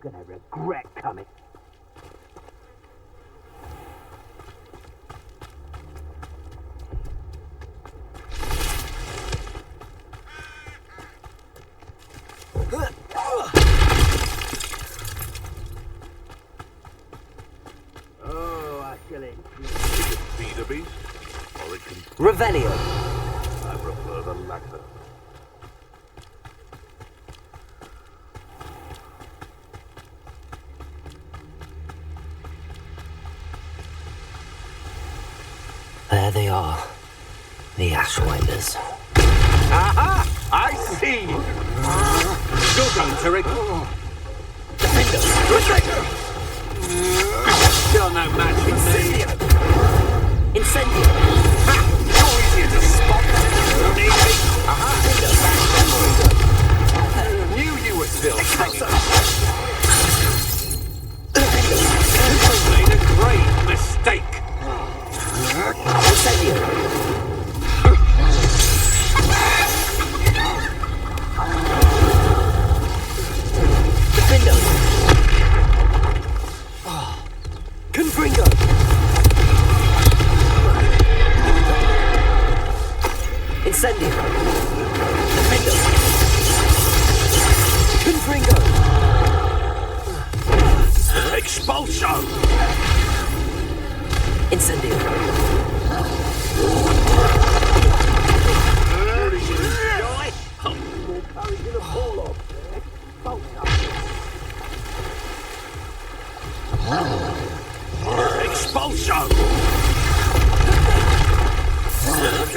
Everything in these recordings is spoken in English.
gonna regret coming. Oh, I shall it. Feed a beast, or it can... Revelio. I prefer the latter. There they are. The Ashwinders. Aha! I see! You're done, Turek. Defender! Still no match for me. Incendio! Ha! You're easier to spot. Don't need me. Aha! Knew you were still coming. Made a great mistake. Incendio! Defender! Confringo! Incendio! Defender! Confringo! Expulso! Incendio!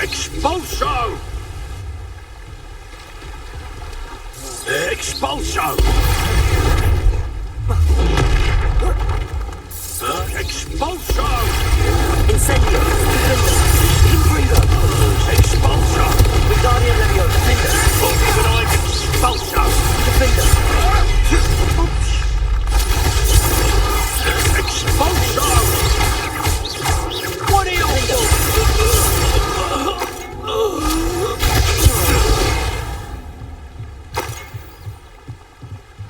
Expulso! Expulso! Expulso! Expulso! Incendio! Confringo! Expulso! Wingardium Levio! Defender! Organized expulso! Defender! Expulso! What are you doing?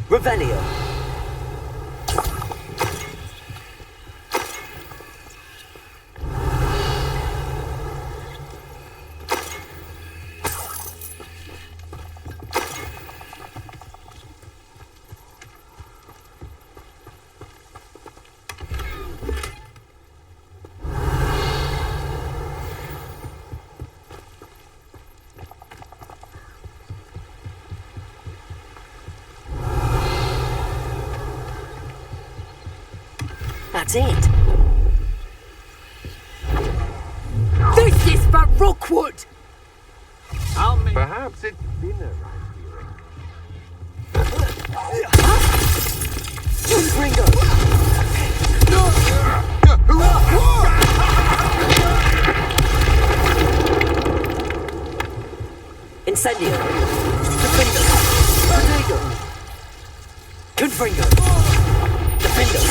Revelio! That's it. This is for Rookwood! Perhaps it's dinner I'm hearing. Confringo! Incendio! Defender! Protego! Confringo! Defender!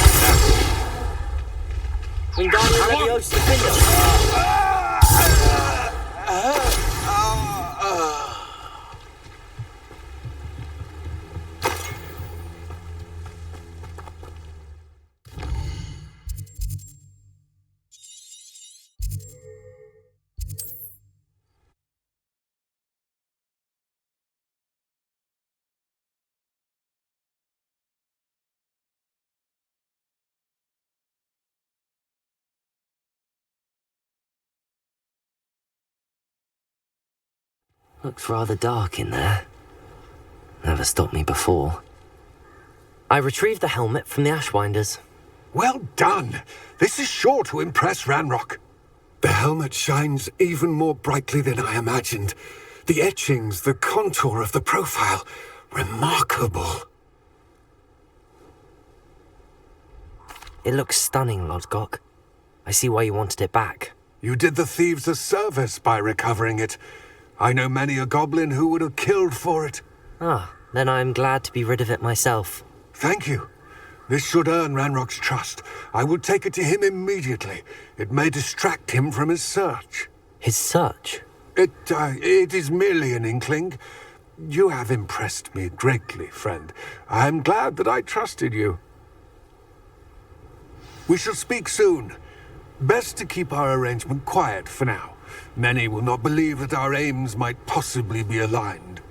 Wingardium Leviosa! Defender! Looks rather dark in there. Never stopped me before. I retrieved the helmet from the Ashwinders. Well done! This is sure to impress Ranrock. The helmet shines even more brightly than I imagined. The etchings, the contour of the profile, remarkable. It looks stunning, Lodgok. I see why you wanted it back. You did the thieves a service by recovering it. I know many a goblin who would have killed for it. Ah, then I'm glad to be rid of it myself. Thank you. This should earn Ranrock's trust. I will take it to him immediately. It may distract him from his search. His search? It is merely an inkling. You have impressed me greatly, friend. I am glad that I trusted you. We shall speak soon. Best to keep our arrangement quiet for now. Many will not believe that our aims might possibly be aligned.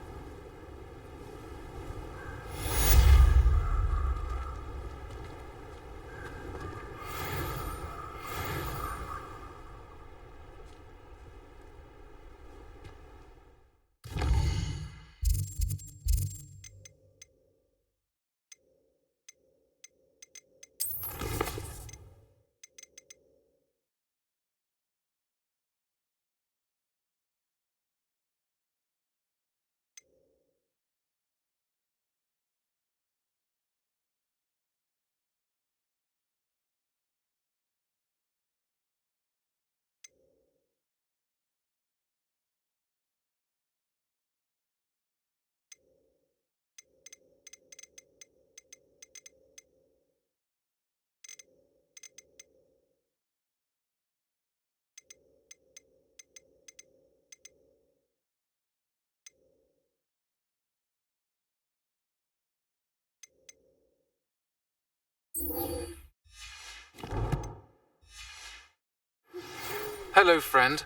Hello, friend.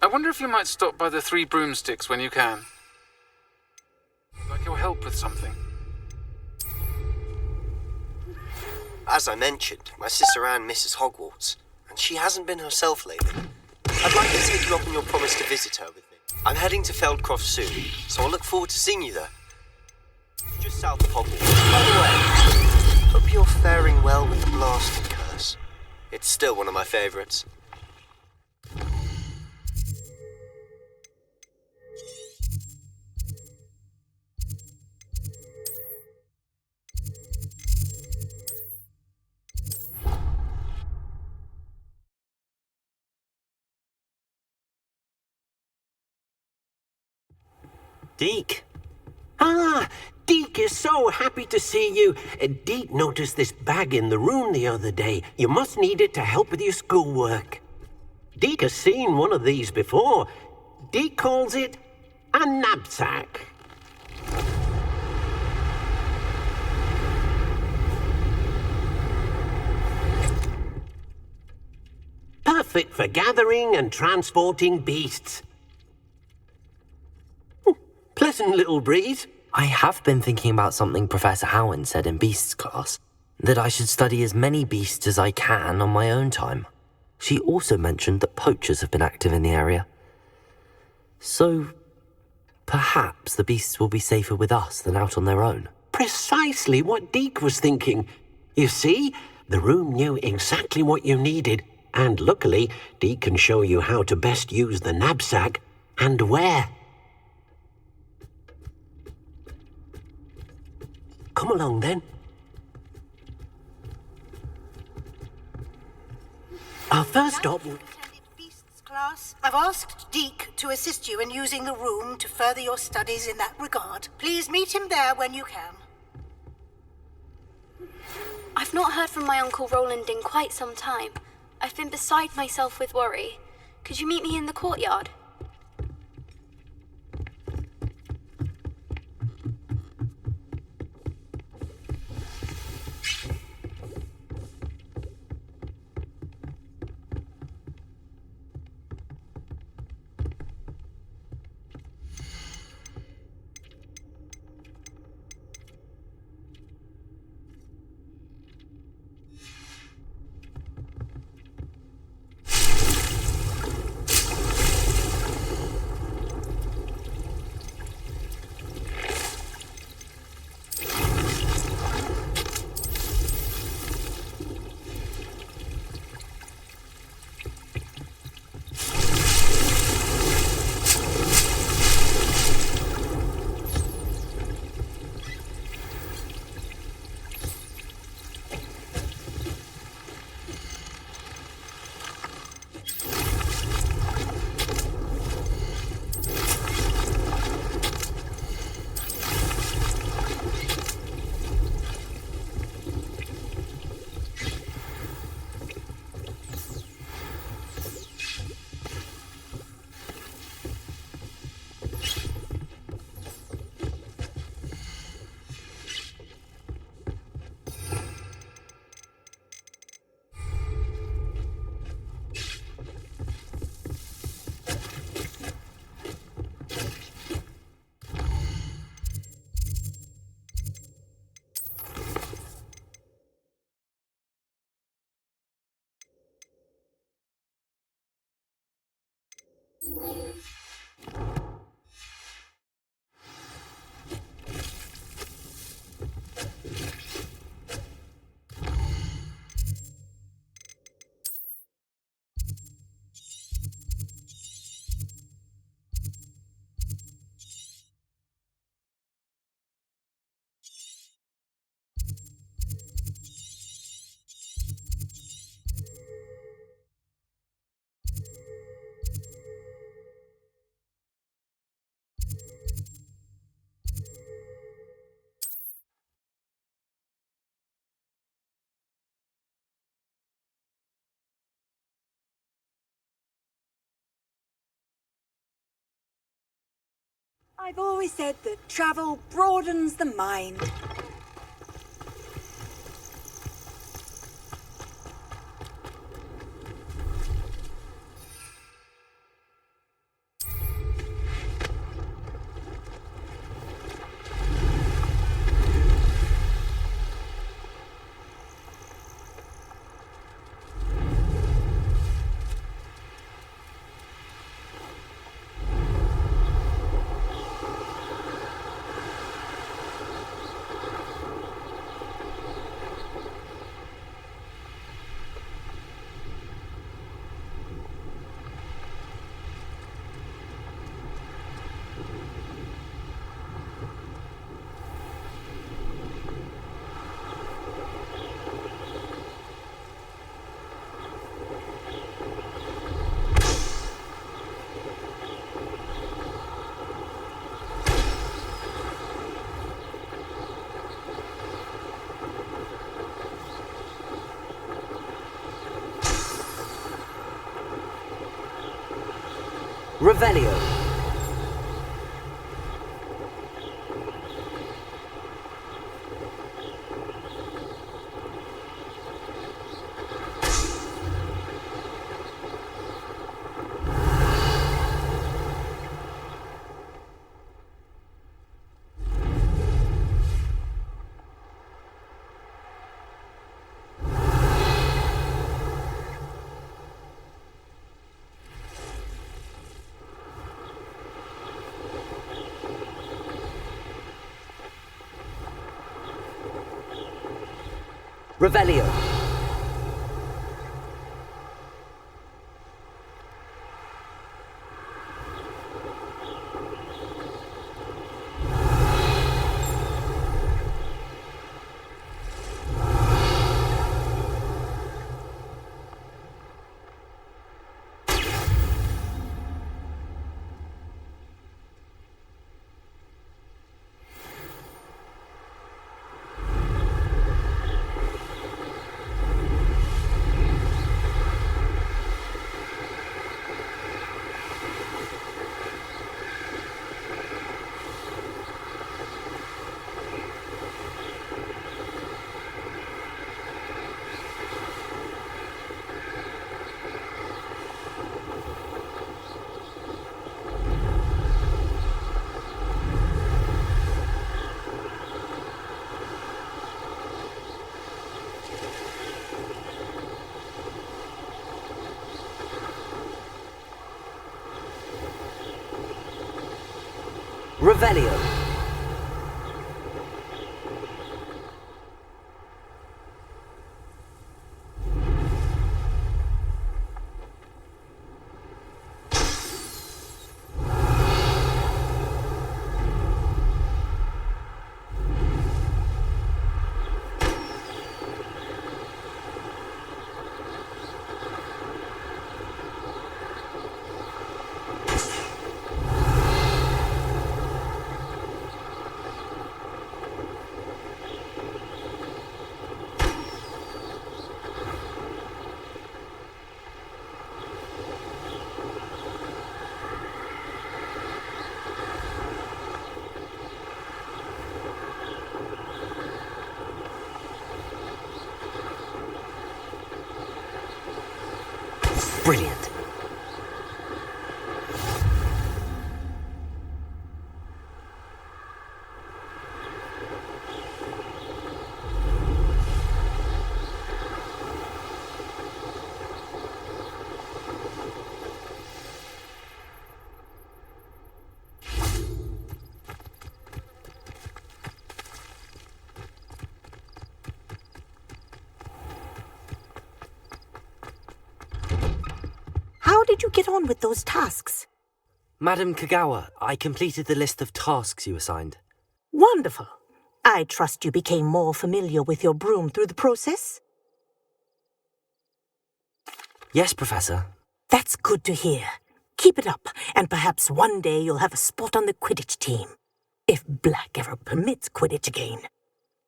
I wonder if you might stop by the Three Broomsticks when you can. I'd like your help with something. As I mentioned, my sister Anne misses Hogwarts, and she hasn't been herself lately. I'd like to take you up on your promise to visit her with me. I'm heading to Feldcroft soon, so I'll look forward to seeing you there. Just south of Hogwarts. By the way, hope you're faring well with the blasted curse. It's still one of my favourites. Deke. Ah, Deke is so happy to see you. Deke noticed this bag in the room the other day. You must need it to help with your schoolwork. Deke has seen one of these before. Deke calls it a knapsack. Perfect for gathering and transporting beasts. Pleasant little breeze. I have been thinking about something Professor Howard said in Beasts class, that I should study as many beasts as I can on my own time. She also mentioned that poachers have been active in the area. So, perhaps the beasts will be safer with us than out on their own. Precisely what Deke was thinking. You see, the room knew exactly what you needed, and luckily, Deke can show you how to best use the knapsack and where. Come along, then. Our first stop... Beasts class. I've asked Deke to assist you in using the room to further your studies in that regard. Please meet him there when you can. I've not heard from my Uncle Roland in quite some time. I've been beside myself with worry. Could you meet me in the courtyard? I've always said that travel broadens the mind. Revelio. Revelio. Revelio. Brilliant. did you get on with those tasks? Madam Kagawa, I completed the list of tasks you assigned. Wonderful. I trust you became more familiar with your broom through the process? Yes, Professor. That's good to hear. Keep it up, and perhaps one day you'll have a spot on the Quidditch team. If Black ever permits Quidditch again.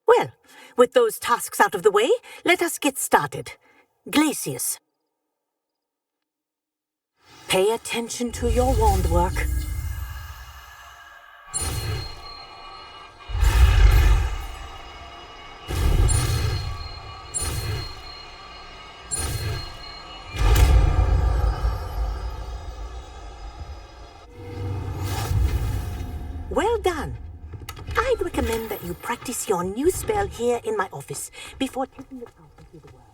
Well, with those tasks out of the way, let us get started. Glacius. Pay attention to your wand work. Well done. I'd recommend that you practice your new spell here in my office before taking it out into the world.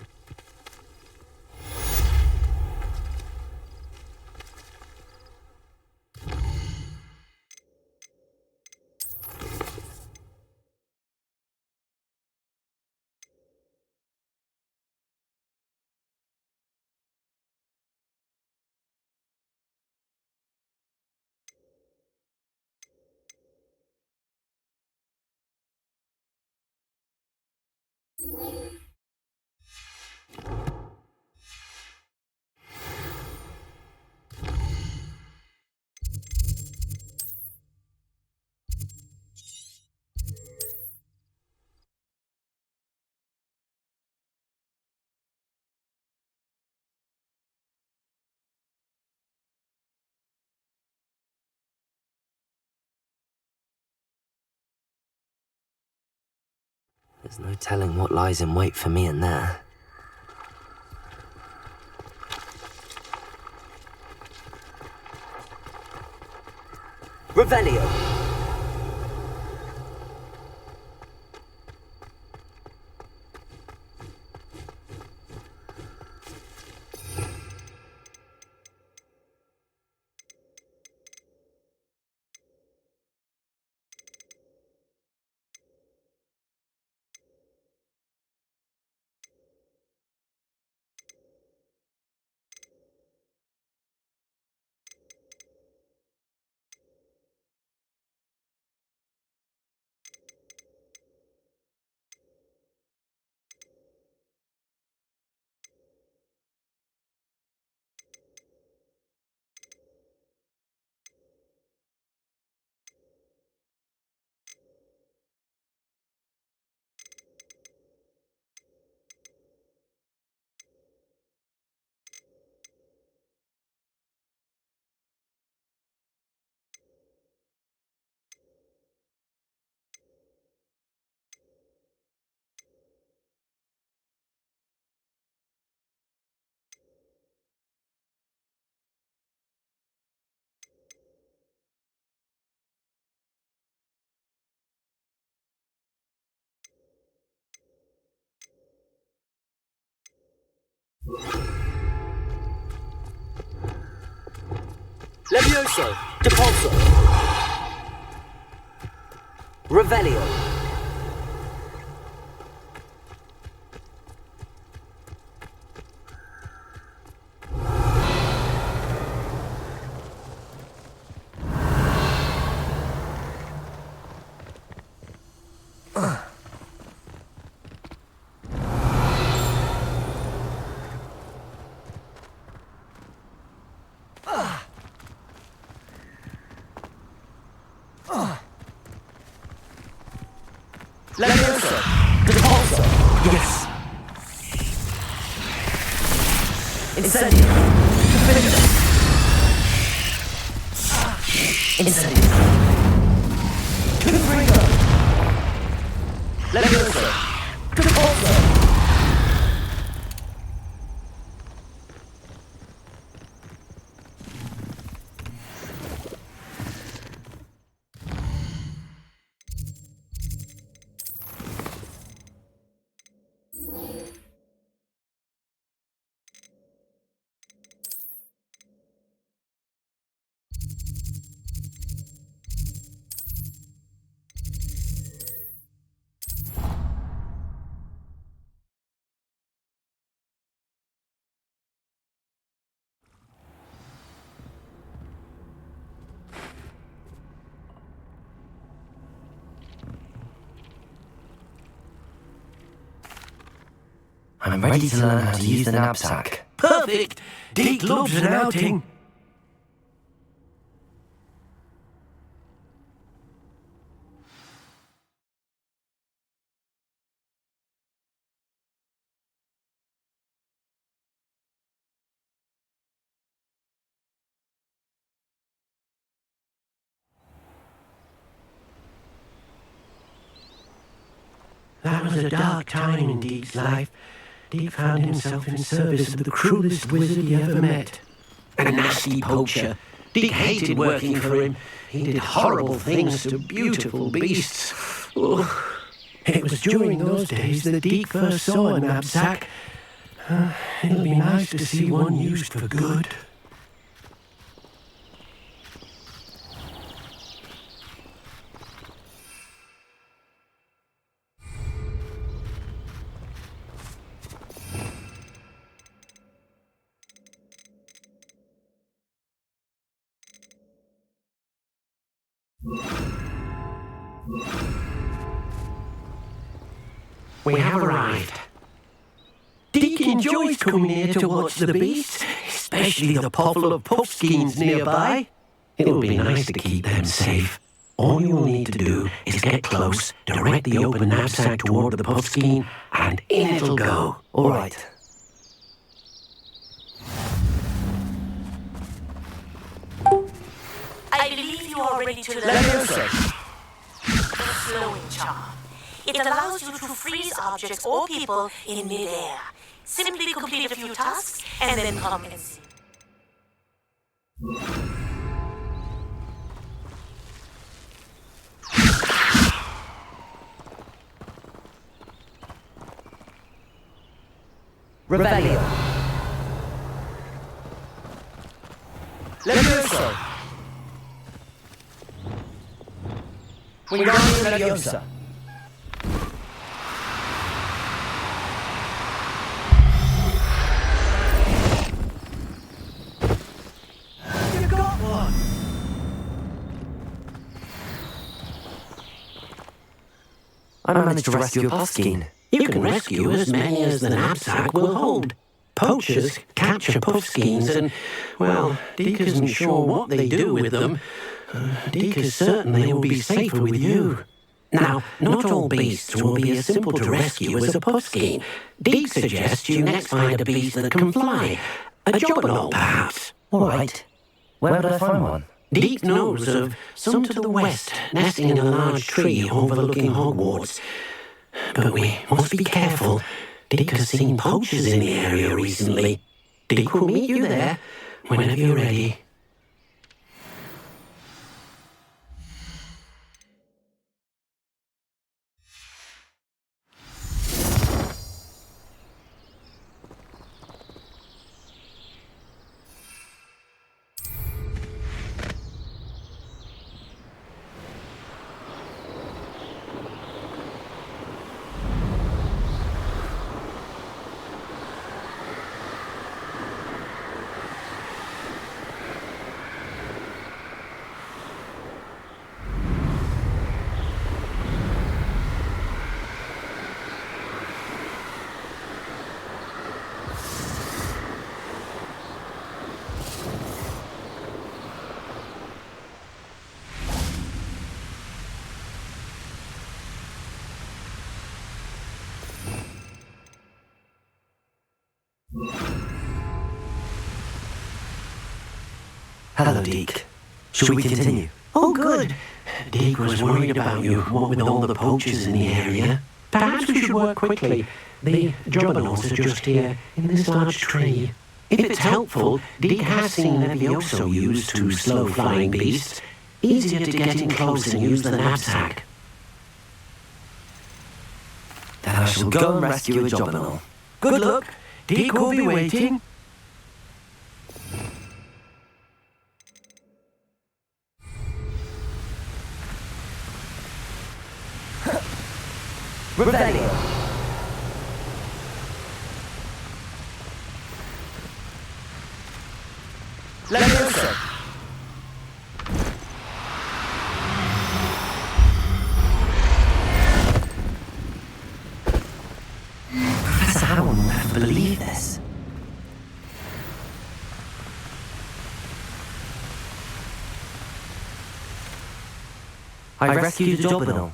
There's no telling what lies in wait for me in there. Revelio! Levioso! Depulso! Revelio! Levioso! Depulso! Yes! Incendio! Incendio! Confringo! Levioso! Depulso! I'm ready to learn how to use the knapsack. Perfect! Deke loves an outing. That was a dark time in Deke's life. Deke found himself in service of the cruelest wizard he ever met. A nasty poacher. Deke hated working for him. He did horrible things to beautiful beasts. Oh. It was during those days that Deke first saw a knapsack. It'll be nice to see one used for good. We have arrived. Deke enjoys coming here to watch the beasts, especially the potful of puffskeins nearby. It'll be nice to keep them safe. All you'll need to do is get close, direct the open knapsack toward the puffskein, and in it'll go. All right. I believe you are ready to learn Leviosa! the flowing charm. It allows you to freeze objects or people in midair. Simply complete a few tasks and then come and see. Revelio! Leviosa! Wingardium Leviosa! You got one! I managed to rescue a puffskein. You can rescue as many as the knapsack will hold. Poachers capture puffskeins and, well, Deke isn't sure what they do with them. Deke is certain they will be safer with you. Now, not all beasts will be as simple to rescue as a puffskein. Deke suggests you next find a beast that can fly. A jobberknoll, perhaps. All right. Where would I find one? Deke knows of some to the west, nesting in a large tree overlooking Hogwarts. But we must be careful. Deke has seen poachers in the area recently. Deke will meet you there whenever you're ready. Hello, Deke. Should we continue? Oh, good. Deke was worried about you, what with all the poachers in the area. Perhaps we should work quickly. The jobberknolls are just here, in this large tree. If it's helpful, Deke has seen Levioso used to slow flying beasts. Easier to get in close and use the knapsack. Then I shall go and rescue a jobberknoll. Good luck. Deke will be waiting. Revelio! Leviosa! Professor Howell left I rescued a jobberknoll.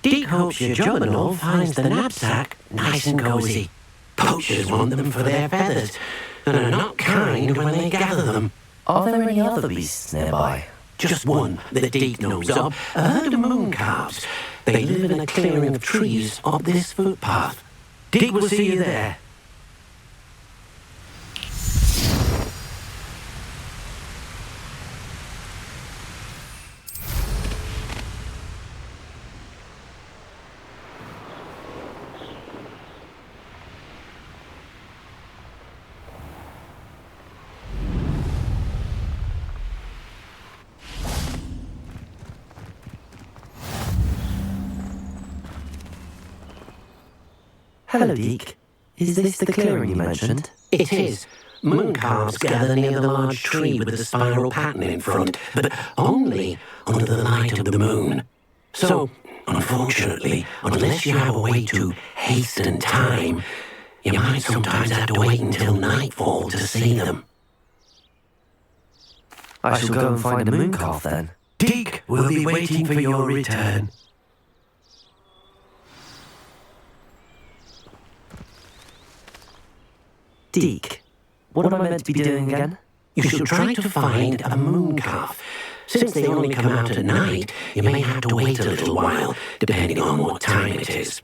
Deke hopes your jobberknoll finds the knapsack nice and cosy. Poachers want them for their feathers, and are not kind when they gather them. Are there any other beasts nearby? Just one that Deke knows of, a herd of mooncalves. They live in a clearing of trees up this footpath. Deke will see you there. Hello, Deke. Is this the clearing you mentioned? It is. Mooncalves gather near the large tree with the spiral pattern in front, but only under the light of the moon. So, unfortunately, unless you have a way to hasten time, you might sometimes have to wait until nightfall to see them. I shall go and find a mooncalf then. Deke will be waiting for your return. Deke, what am I meant to be doing again? You should try to find a mooncalf. Since they only come out at night, you may have to wait a little while, depending on what time it is.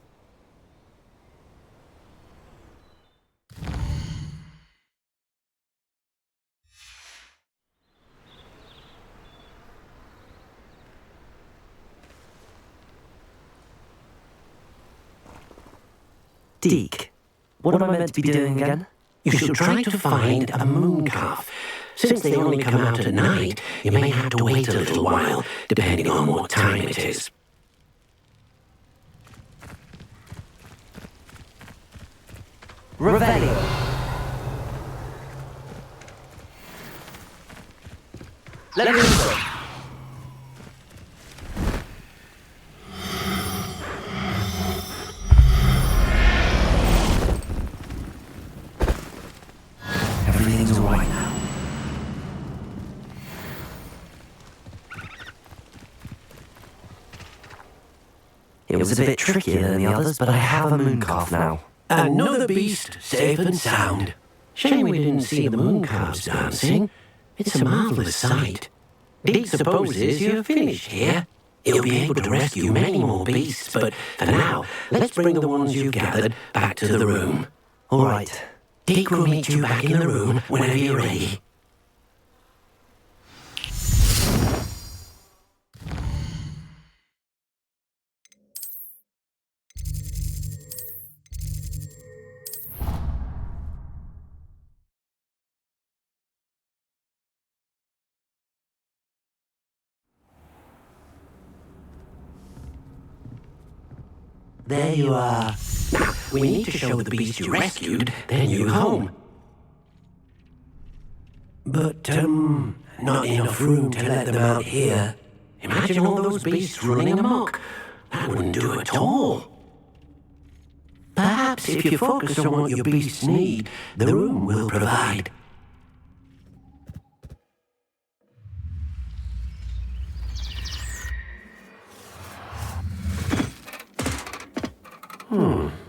Deke, what am I meant to be doing again? You should try to find a mooncalf. Since they only come out at night, you may have to wait a little while, depending on what time it is. Revelio. Let me go. Everything's all right now. It was a bit trickier than the others, but I have a mooncalf now. Another beast, safe and sound. Shame we didn't see the mooncalves dancing. It's a marvellous sight. Deke supposes you're finished here. He'll be able to rescue many more beasts, but for now, let's bring the ones you've gathered back to the room. All right. Deke will meet you back in the room whenever you're ready. There you are. Now, we need to show the beast you rescued their new home. But, not enough room to let them out here. Imagine all those beasts running amok. That wouldn't do at all. Perhaps if you focus on what your beasts need, the room will provide.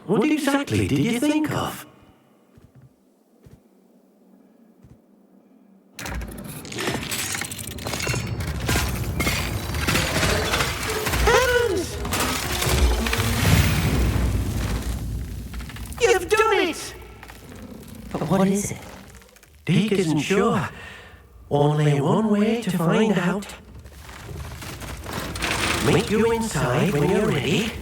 What exactly did you think of? Heavens! You've done it! But what is it? Deke isn't sure. Only one way to find out. Meet you inside when you're ready.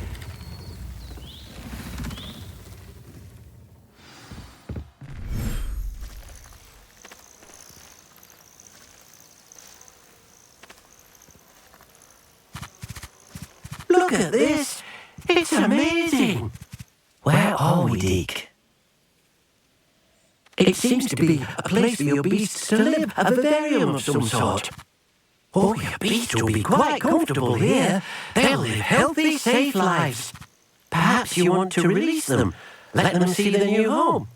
Look at this! It's amazing! Where are we, Deke? It seems to be a place for your beasts to live, a vivarium of some sort. Oh, your beasts will be quite comfortable here. They'll live healthy, safe lives. Perhaps you want to release them, let them see their new home.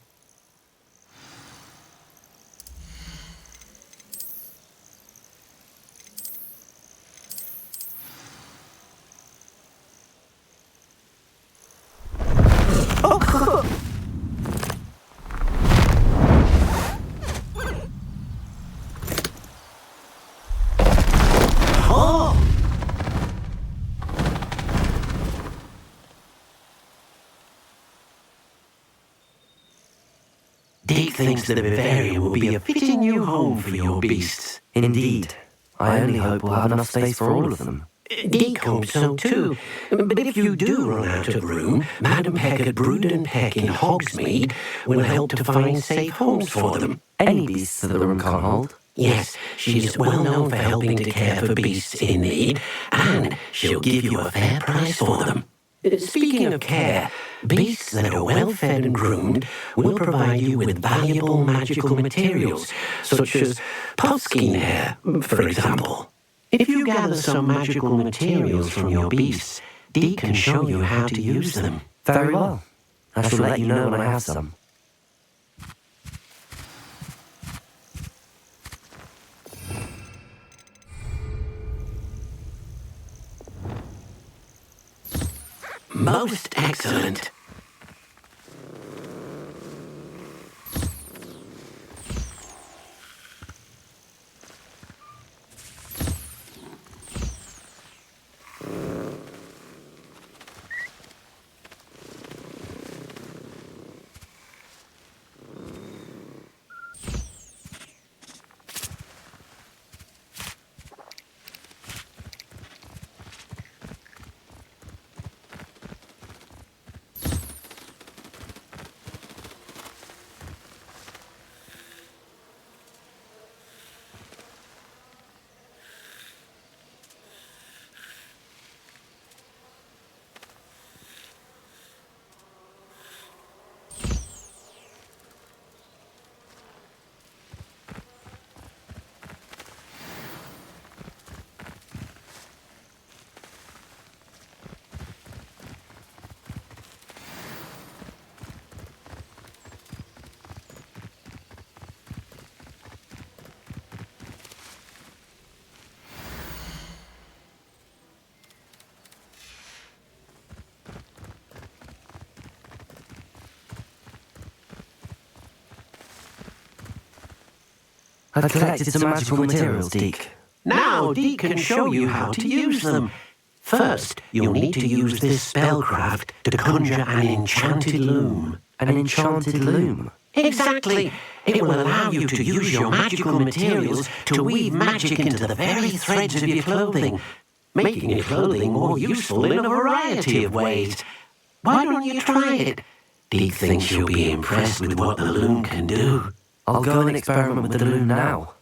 thinks the vivarium will be a fitting new home for your beasts. Indeed. I only hope we'll have enough space for all of them. Deke hopes so too. But if you do run out of room, Madam Peck at Brood and Peck in Hogsmeade will help to find safe homes for them. Any beasts that the room can't hold? Yes, she's well known for helping to care for beasts in need, and she'll give you a fair price for them. Speaking of care, beasts that are well fed and groomed will provide you with valuable magical materials, such as puffskein hair, for example. If you gather some magical materials from your beasts, Dee can show you how to use them. Very well. I shall let you know when I have some. Most excellent. I've collected some magical materials, Deke. Now Dee can show you how to use them. First, you'll need to use this spellcraft to conjure an enchanted loom. An enchanted loom? Exactly. It will allow you to use your magical materials to weave magic into the very threads of your clothing, making your clothing more useful in a variety of ways. Why don't you try it? Dee thinks you'll be impressed with what the loom can do. I'll go and experiment with the loom now.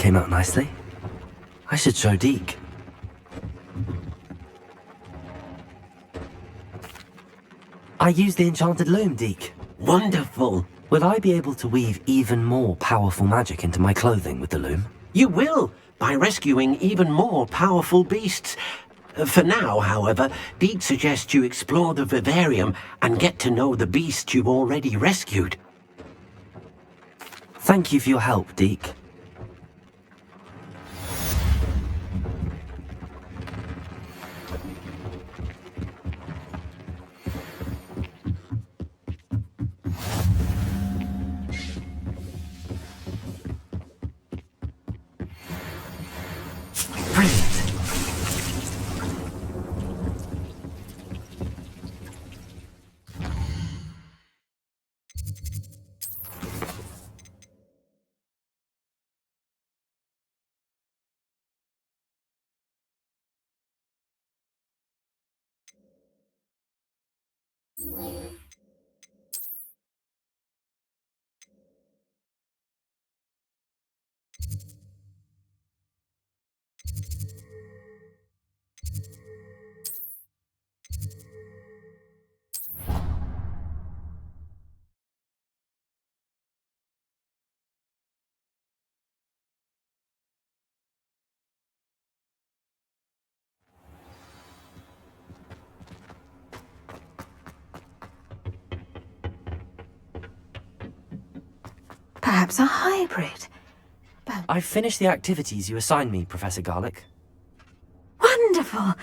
came out nicely. I should show Deke. I used the enchanted loom, Deke. Wonderful. Will I be able to weave even more powerful magic into my clothing with the loom? You will, by rescuing even more powerful beasts. For now, however, Deke suggests you explore the vivarium and get to know the beasts you've already rescued. Thank you for your help, Deke. Perhaps a hybrid. I've finished the activities you assigned me, Professor Garlick. Wonderful!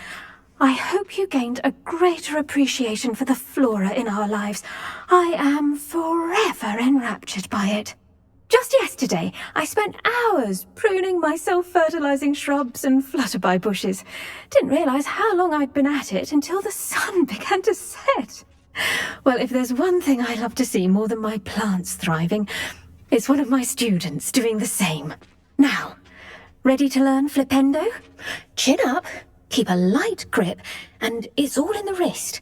I hope you gained a greater appreciation for the flora in our lives. I am forever enraptured by it. Just yesterday, I spent hours pruning my self-fertilizing shrubs and flutterby bushes. Didn't realize how long I'd been at it until the sun began to set. Well, if there's one thing I love to see more than my plants thriving, it's one of my students doing the same. Now, ready to learn flipendo? Chin up, keep a light grip, and it's all in the wrist.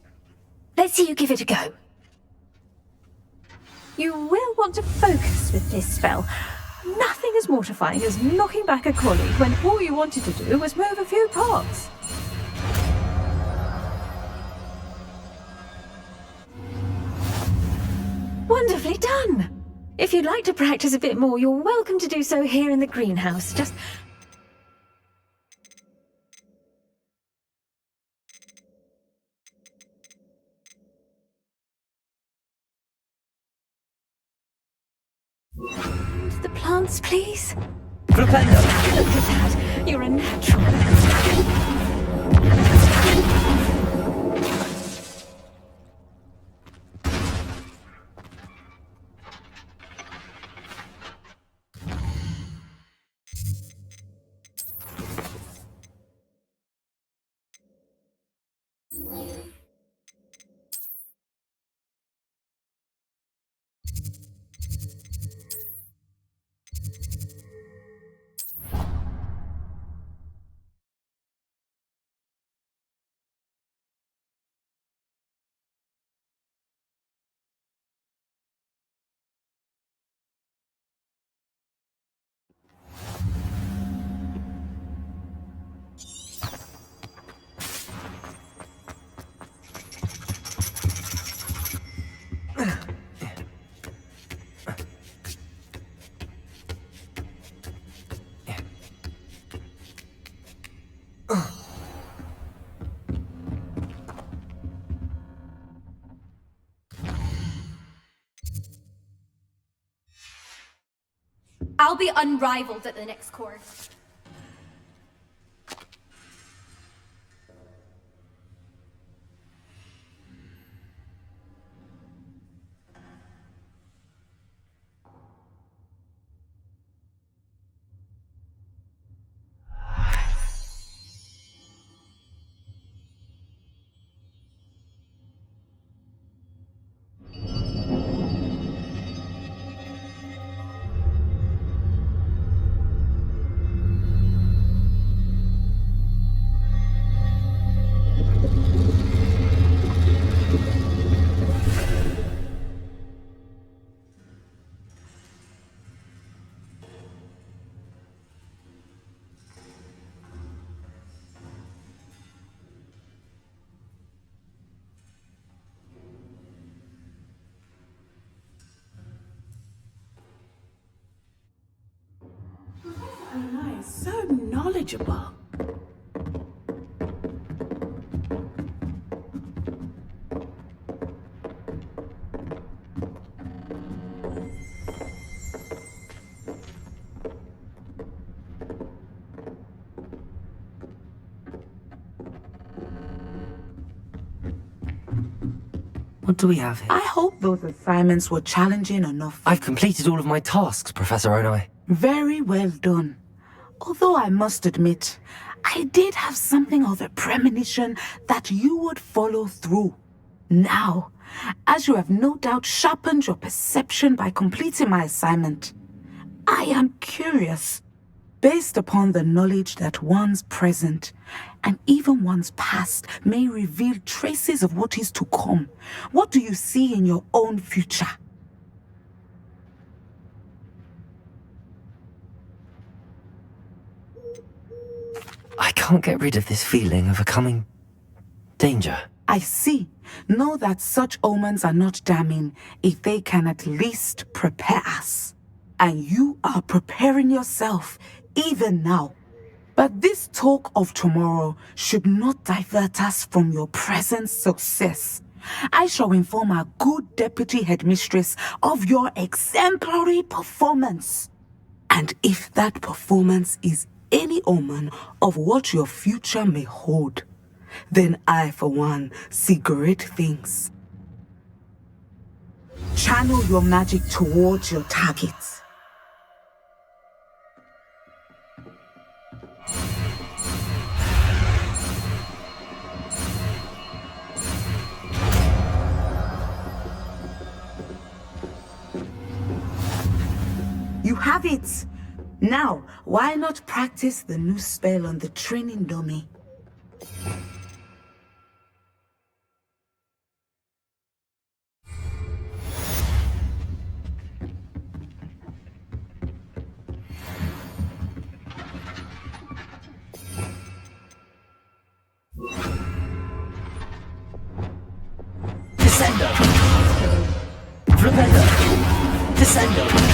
Let's see you give it a go. You will want to focus with this spell. Nothing as mortifying as knocking back a colleague when all you wanted to do was move a few pots. Wonderfully done! If you'd like to practice a bit more, you're welcome to do so here in the greenhouse. Just... The plants, please. Flipendo! Look at that. You're a natural. I'll be unrivaled at the next course. so knowledgeable. What do we have here? I hope those assignments were challenging enough. I've completed all of my tasks, Professor Onai. Very well done. Although I must admit, I did have something of a premonition that you would follow through. Now, as you have no doubt sharpened your perception by completing my assignment, I am curious, based upon the knowledge that one's present and even one's past may reveal traces of what is to come. What do you see in your own future? I can't get rid of this feeling of a coming danger. I see. Know that such omens are not damning if they can at least prepare us. And you are preparing yourself even now. But this talk of tomorrow should not divert us from your present success. I shall inform our good deputy headmistress of your exemplary performance. And if that performance is any omen of what your future may hold, then I, for one, see great things. Channel your magic towards your targets. You have it! Now, why not practice the new spell on the training dummy? Descendo! Flipendo! Descendo!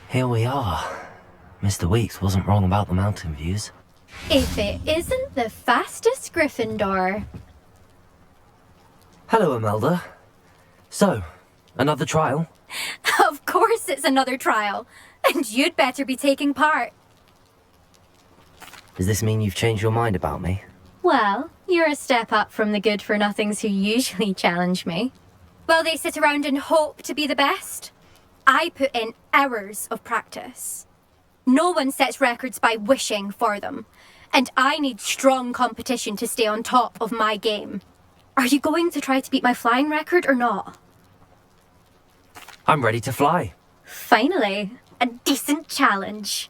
Here we are. Mr. Weeks wasn't wrong about the mountain views. If it isn't the fastest Gryffindor. Hello, Imelda. So, another trial? Of course it's another trial. And you'd better be taking part. Does this mean you've changed your mind about me? Well, you're a step up from the good-for-nothings who usually challenge me. Well, they sit around and hope to be the best. I put in hours of practice. No one sets records by wishing for them. And I need strong competition to stay on top of my game. Are you going to try to beat my flying record or not? I'm ready to fly. Finally, a decent challenge.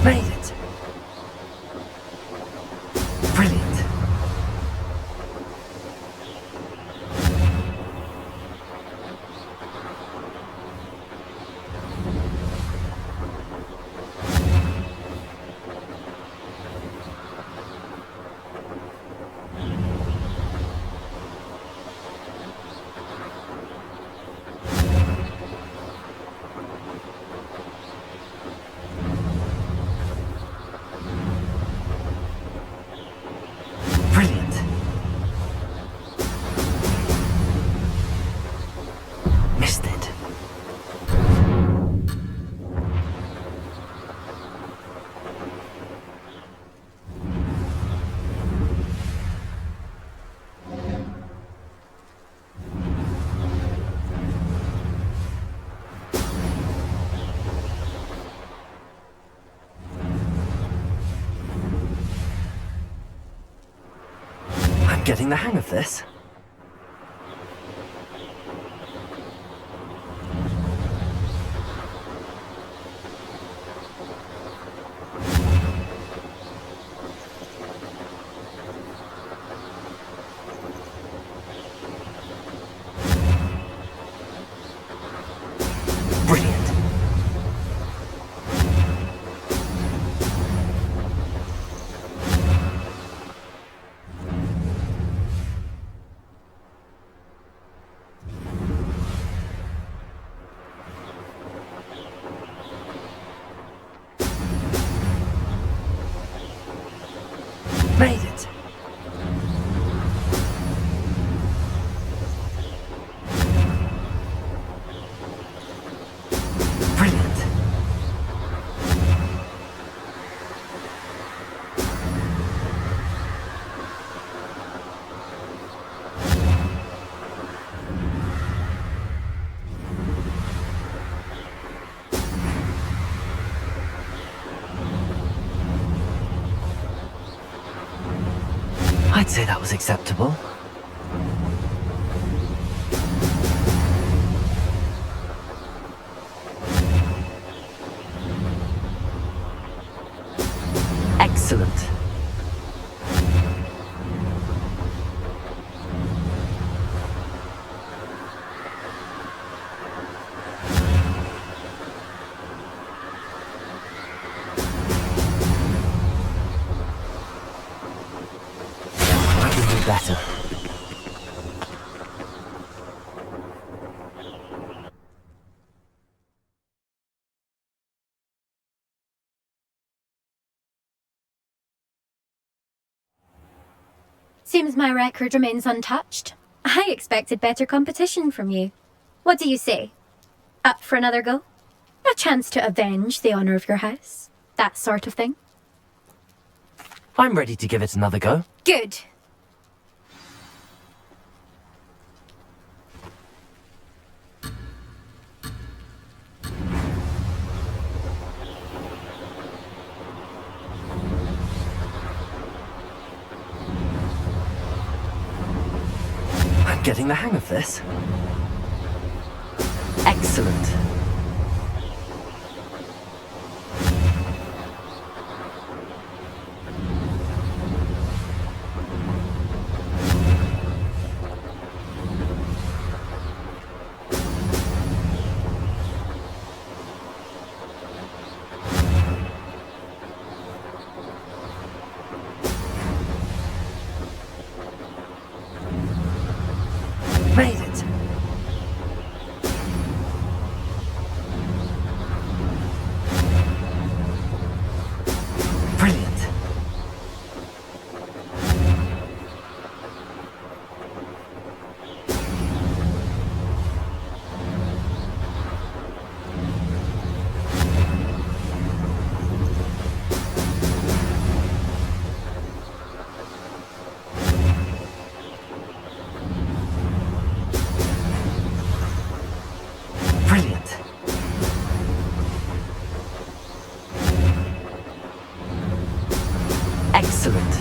Made it. Brilliant. Brilliant. Missed it. I'm getting the hang of this. Brilliant. Made it. Brilliant. I'd say that was acceptable. Excellent. I can do better. Seems my record remains untouched. I expected better competition from you. What do you say? Up for another go? A chance to avenge the honour of your house? That sort of thing? I'm ready to give it another go. Good. I'm getting the hang of this. Excellent. Made it. Brilliant. Brilliant. Excellent.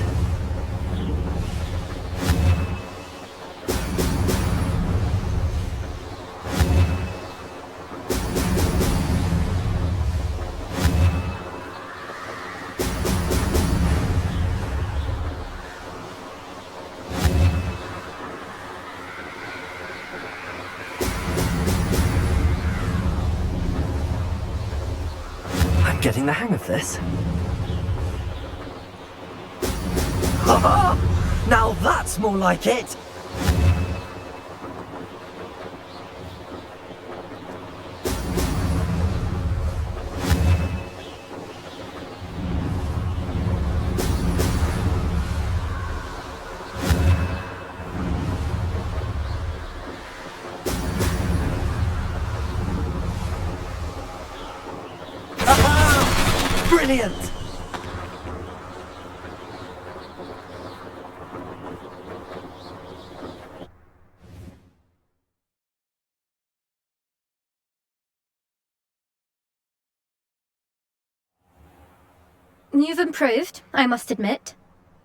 getting the hang of this. Ha! Now that's more like it! Brilliant! You've improved, I must admit.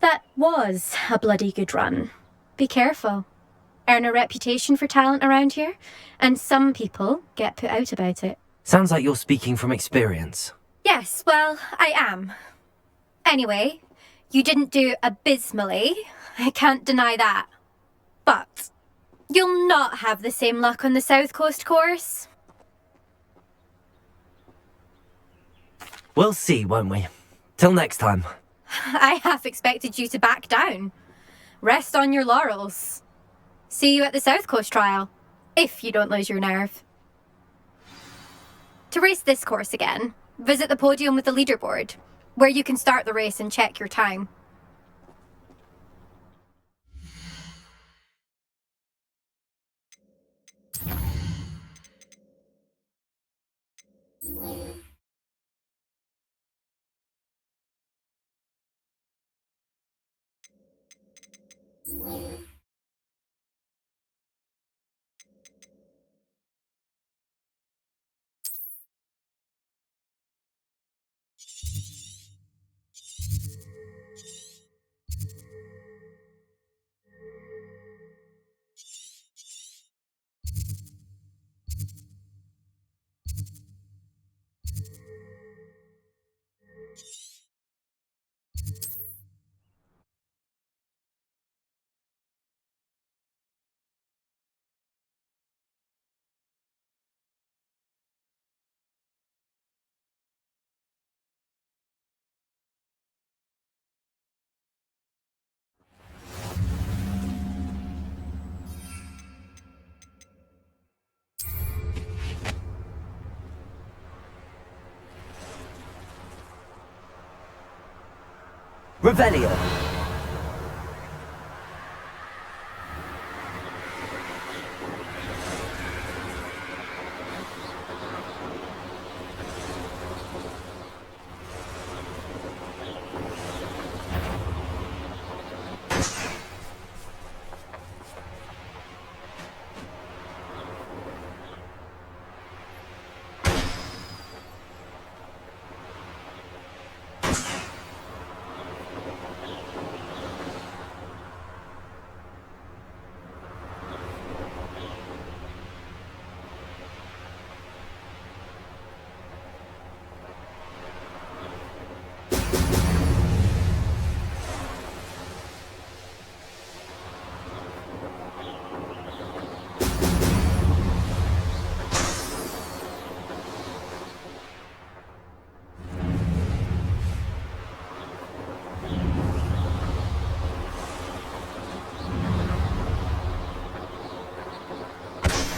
That was a bloody good run. Be careful. Earn a reputation for talent around here, and some people get put out about it. Sounds like you're speaking from experience. Yes, well, I am. Anyway, you didn't do abysmally. I can't deny that. But you'll not have the same luck on the South Coast course. We'll see, won't we? Till next time. I half expected you to back down. Rest on your laurels. See you at the South Coast trial, if you don't lose your nerve. To race this course again, visit the podium with the leaderboard, where you can start the race and check your time. Revelio.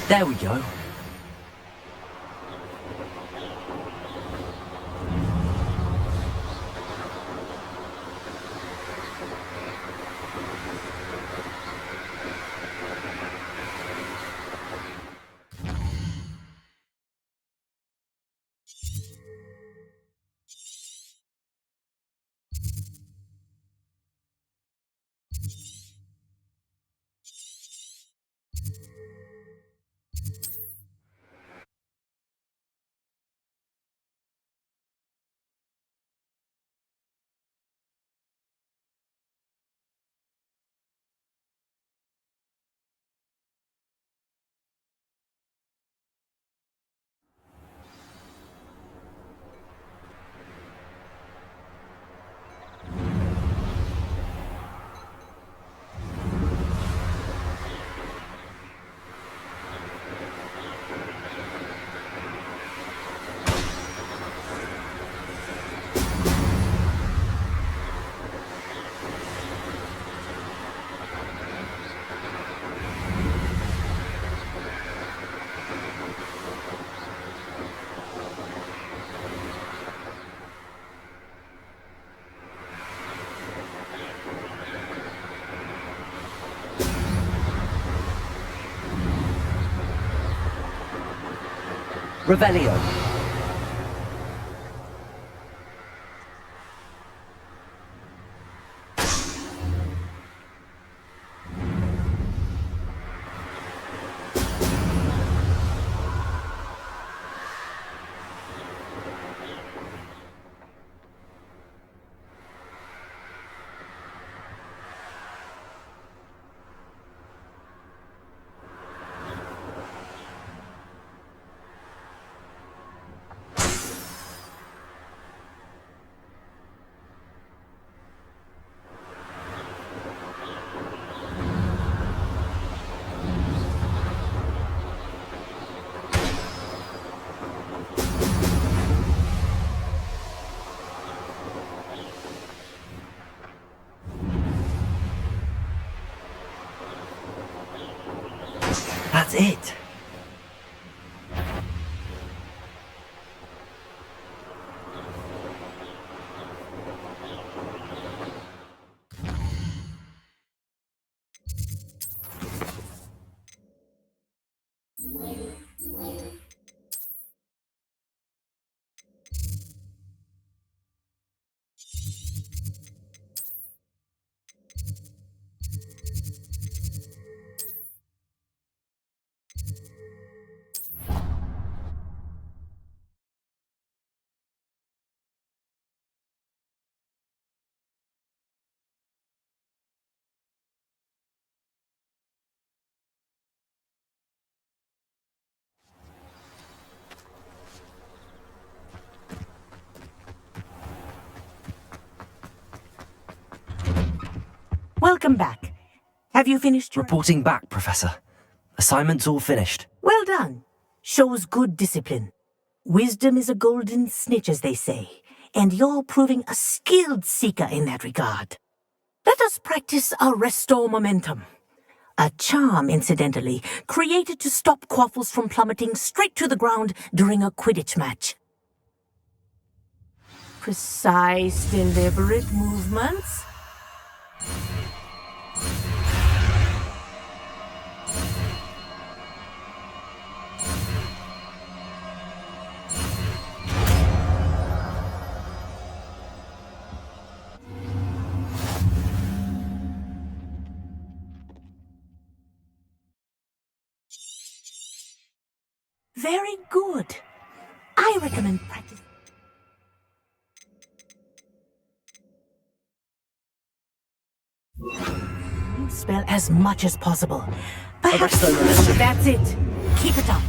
There we go. Revelio. That's it. Welcome back. Have you finished your... Reporting back, Professor. Assignment's all finished. Well done. Shows good discipline. Wisdom is a golden snitch, as they say, and you're proving a skilled seeker in that regard. Let us practice our restore momentum. A charm, incidentally, created to stop Quaffles from plummeting straight to the ground during a Quidditch match. Precise, deliberate movements. Very good. I recommend practice. Spell as much as possible. Perhaps that's it. Keep it up.